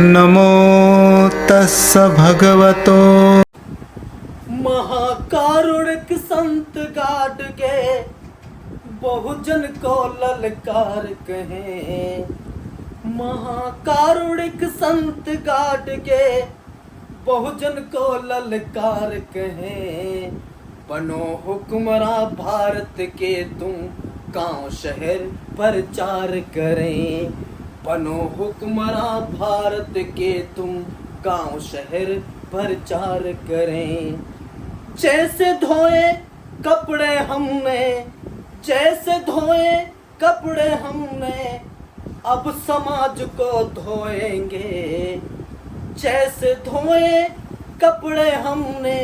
नमो तस्स भगवतो महाकारुणिक संत गाड़ के बहुजन को ललकार कहें। महाकारुणिक संत गाड़ के बहुजन को ललकार कहें। बनो हुक्मरां भारत के तुम गांव शहर प्रचार करें। बनो हुक्मरां भारत के तुम गांव शहर प्रचार करें। जैसे धोए कपड़े हमने, जैसे धोए कपड़े हमने, अब समाज को धोएंगे। जैसे धोए कपड़े हमने,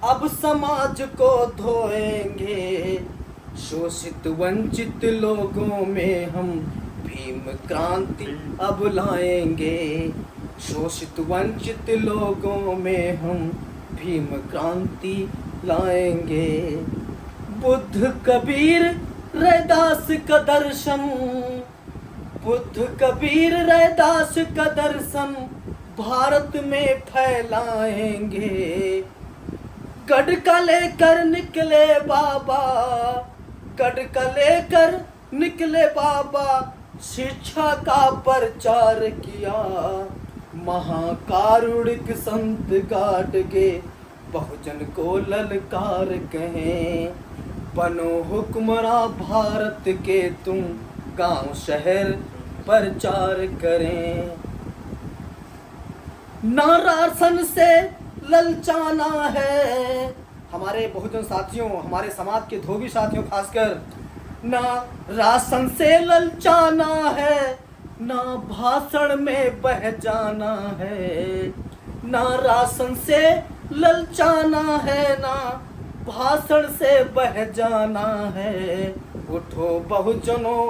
अब समाज को धोएंगे। शोषित वंचित लोगों में हम भीम क्रांति अब लाएंगे। शोषित वंचित लोगों में हम भीम क्रांति लाएंगे। बुद्ध कबीर रैदास का दर्शन, बुद्ध कबीर रैदास का दर्शन भारत में फैलाएंगे। गढ़ का लेकर निकले बाबा, गढ़ का लेकर निकले बाबा, शिक्षा का प्रचार किया। महाकारुणिक संत गाड़ के बहुजन को ललकार कहें। बनो हुक्मरां भारत के तुम गांव शहर प्रचार करें। ना राशन से ललचाना है, हमारे बहुजन साथियों, हमारे समाज के धोबी साथियों खासकर, ना राशन से ललचाना है, ना भाषण में बह जाना है। ना राशन से ललचाना है, ना भाषण से बह जाना है। उठो बहुजनों,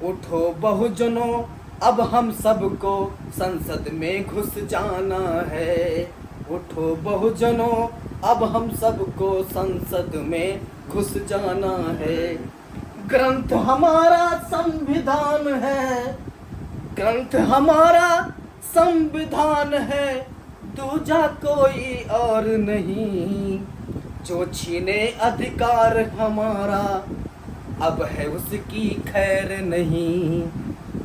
उठो बहुजनों, अब हम सबको संसद में घुस जाना है। उठो बहुजनों, अब हम सबको संसद में घुस जाना है। ग्रंथ हमारा संविधान है, ग्रंथ हमारा संविधान है, दूजा कोई और नहीं। जो छीने अधिकार हमारा, अब है उसकी खैर नहीं।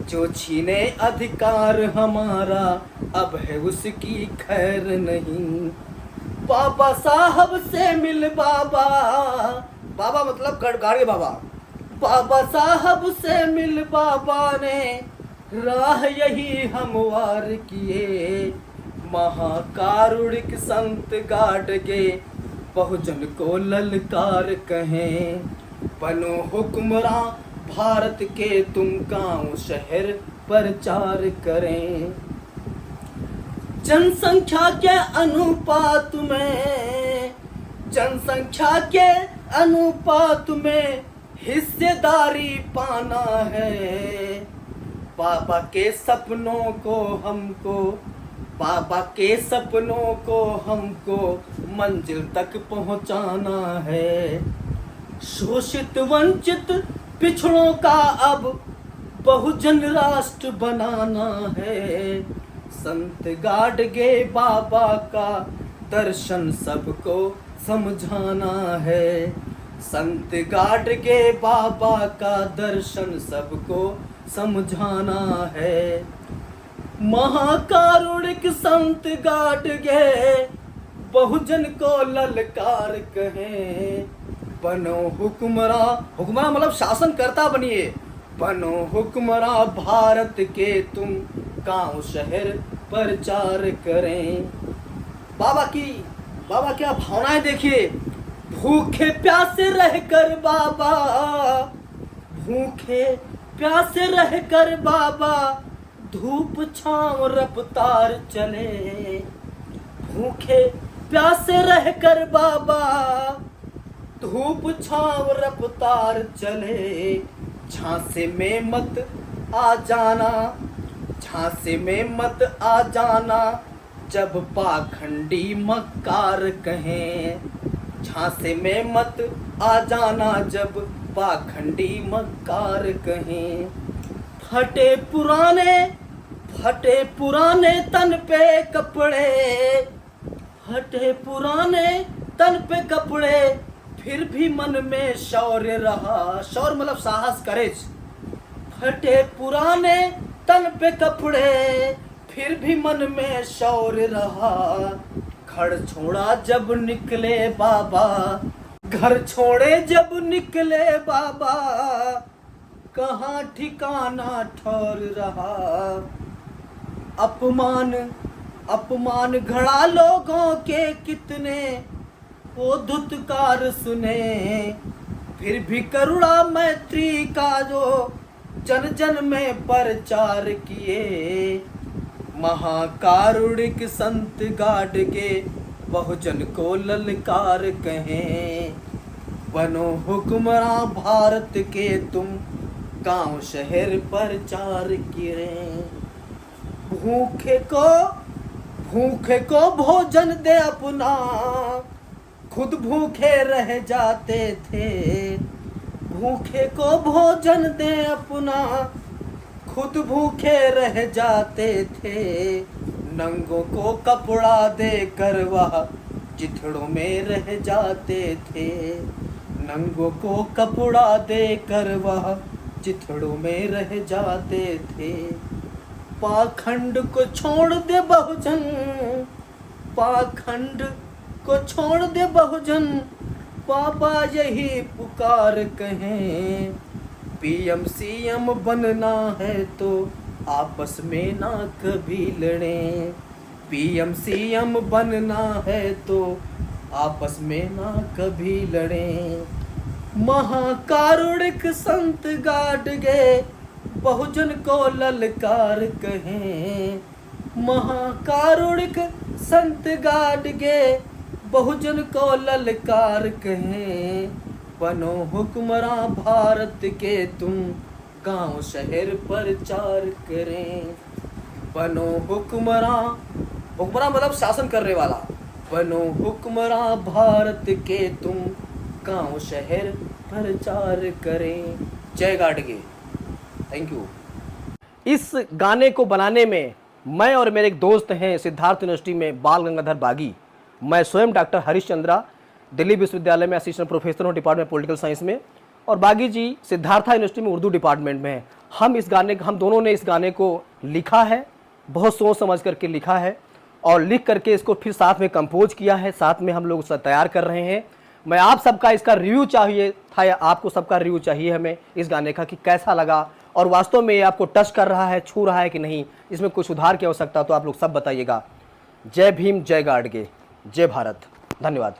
जो छीने अधिकार हमारा, अब है उसकी खैर नहीं। बाबा साहब से मिल बाबा, बाबा मतलब गड़गाड़े बाबा, बाबा साहब से मिल बाबा ने राह यही हमवार किए। महाकारुणिक संत गाड़ के बहुजन को ललकार कहें। बनो हुक्मरां भारत के तुम गांव शहर प्रचार करें। जनसंख्या के अनुपात में, जनसंख्या के अनुपात में हिस्सेदारी पाना है। बाबा के सपनों को हमको, बाबा के सपनों को हमको मंजिल तक पहुंचाना है। शोषित वंचित पिछड़ों का अब बहुजन राष्ट्र बनाना है। संत गाड़ के बाबा का दर्शन सबको समझाना है। संत गाड़ के बाबा का दर्शन सबको समझाना है। महाकारुणिक संत गाड़ के बहुजन को ललकार कहें। बनो हुक्मरां, हुक्मरां मतलब शासनकर्ता बनिए। बनो हुक्मरां भारत के तुम गांव शहर प्रचार करें। बाबा की, बाबा क्या भावनाएं देखिए। भूखे प्यासे रहकर बाबा, भूखे प्यासे रहकर बाबा, धूप छांव रफ्तार चले। भूखे प्यासे रहकर बाबा, धूप छांव रफ्तार चले। झांसे में मत आ जाना, झांसे में मत आ जाना, जब पाखंडी मक्कार कहें। झांसे में मत आ जाना, जब पाखंडी मक्कार कहें। फटे पुराने हटे पुराने तन पे कपड़े, हटे पुराने तन पे कपड़े, फिर भी मन में शौर्य रहा। शौर्य मतलब साहस, करेज। हटे पुराने तन पे कपड़े, फिर भी मन में शौर्य रहा। घर छोड़ा जब निकले बाबा, घर छोड़े जब निकले बाबा, कहाँ ठिकाना ठहर रहा। अपमान अपमान घड़ा लोगों के कितने वो धुतकार सुने, फिर भी करुणा मैत्री का जो जन जन में प्रचार किए। महाकारुणिक संत गाडगे बहुजन को ललकार कहें। बनो हुक्मरां भारत के तुम, गांव शहर प्रचार करें। भूखे को भोजन दे अपना, खुद भूखे रह जाते थे। भूखे को भोजन दे अपना, खुद भूखे रह जाते थे। नंगों को कपड़ा दे कर वह चिथड़ों में रह जाते थे। नंगों को कपड़ा दे कर वह चिथड़ों में रह जाते थे। पाखंड को छोड़ दे बहुजन, पाखंड को छोड़ दे बहुजन, बाबा यही पुकार कहें। पीएम सीएम बनना है तो आपस में ना कभी लड़ें। पीएम सीएम बनना है तो आपस में ना कभी लड़ें। महाकारुणिक संत गाडगे बहुजन को ललकार कहें। महाकारुणिक संत गाडगे बहुजन को ललकार कहें। बनो हुक्मरां भारत के तुम, गांव शहर प्रचार करें। बनो हुक्मरां, हुक्मरां मतलब शासन करने वाला। बनो हुक्मरां भारत के तुम, गांव शहर प्रचार करें। जय गाडगे। Thank you. इस गाने को बनाने में मैं और मेरे एक दोस्त हैं सिद्धार्थ यूनिवर्सिटी में, बाल गंगाधर बागी। मैं स्वयं डॉक्टर हरीश चंद्रा, दिल्ली विश्वविद्यालय में असिस्टेंट प्रोफेसर हूँ डिपार्टमेंट पॉलिटिकल साइंस में, और बागी जी सिद्धार्था यूनिवर्सिटी में उर्दू डिपार्टमेंट में है। हम दोनों ने इस गाने को लिखा है, बहुत सोच समझ करके लिखा है, और लिख करके इसको फिर साथ में कंपोज किया है, साथ में हम लोग उसका तैयार कर रहे हैं। मैं आप सबका इसका रिव्यू चाहिए था, या आपको सबका रिव्यू चाहिए हमें इस गाने का कि कैसा लगा, और वास्तव में ये आपको टच कर रहा है, छू रहा है कि नहीं, इसमें कुछ सुधार की आवश्यकता तो आप लोग सब बताइएगा। जय भीम, जय गाडगे, जय भारत। धन्यवाद।